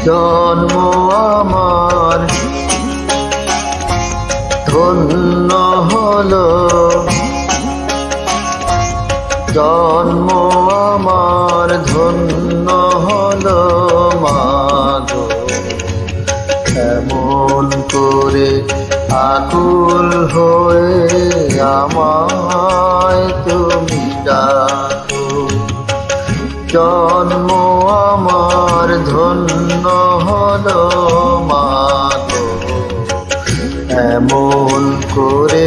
জন্ম আমার ধন্য হলো, জন্ম আমার ধন্য হলো মাগো। এমন করে আকুল হয়ে আমায় তুমি ডাকো। জন্ম আমার ধন্য হলো মাগো। এমন করে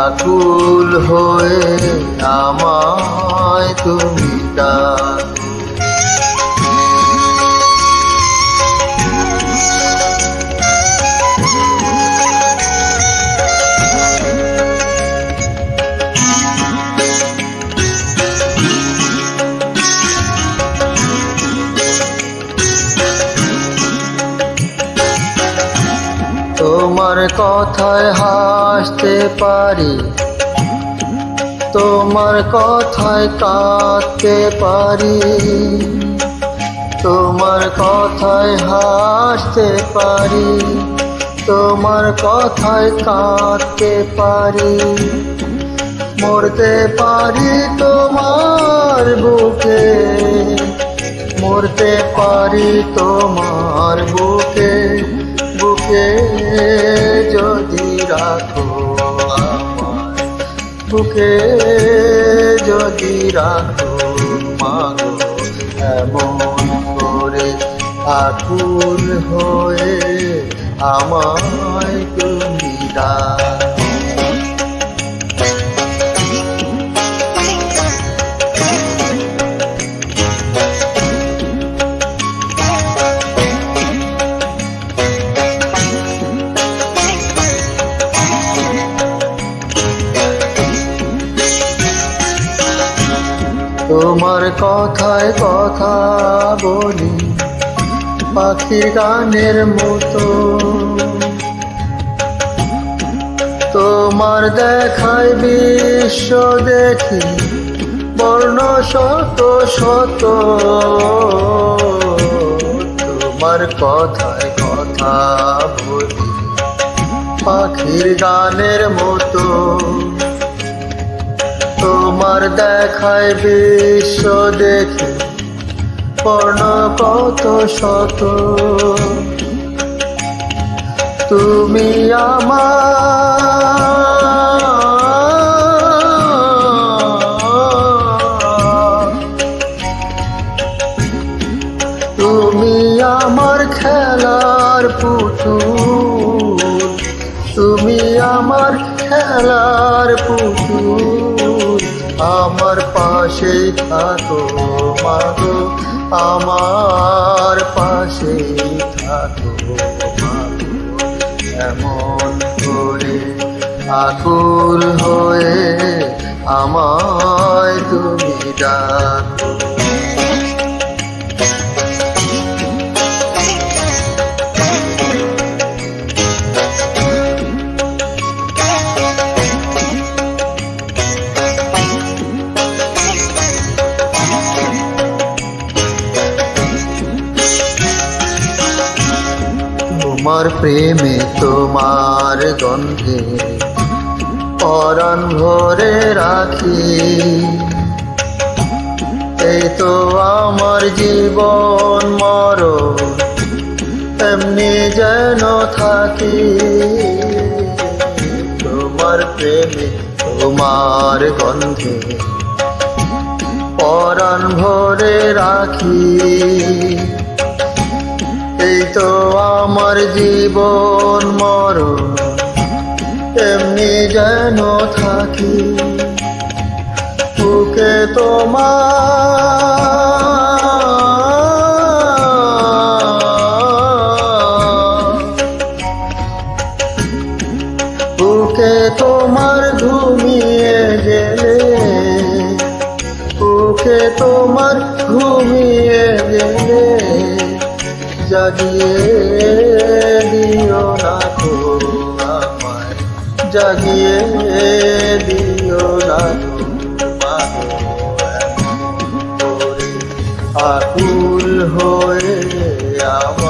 আকুল হয়ে আমায় তুমি ডাকো। তোমার কথায় হাসতে পারি, তোমার কথায় কাঁদতে পারি, তোমার কথায় হাসতে পারি, তোমার কথায় কাঁদতে পারি। মরতে পারি তোমার বুকে, মরতে পারি তোমার বুকে, বুকে যদি রাখো আমায়, বুকে যদি রাখো মাগো। এমন করে আকুল হয়ে আমায় তুমি ডাকো। তোমার কথায় কথা বলি পাখির গানের মতো, তোমার দেখায় বিশ্ব দেখি বর্ণ শত শত। তোমার কথায় কথা বলি পাখির গানের মতো, তোমার দেখায় বিশ্ব দেখি বর্ণ কত শত। তুমি তুমি আমার খেলার পুতুল, তুমি আমার খেলার পুতুল। আমার পাশেই থাকো মাগো, আমার পাশেই থাকো মাগো। এমন করে আকুল হয়ে আমায় তুমি ডাকো। তোমার প্রেমে তোমার গন্ধে পরাণ ভরে রাখি, এই তো আমার জীবন মরণ এমনি যেন থাকি। তোমার প্রেমে তোমার গন্ধে পরাণ ভরে রাখি, এই তো আমার জীবন মরণ এমনি যেন থাকি। বুকে বুকে তোমার ঘুমিয়ে গেলে, বুকে তোমার ঘুমিয়ে গেলে জাগিয়ে দিও না গো আমায়, জাগিয়ে দিও না গো মাগো। আকুল হয়ে আমার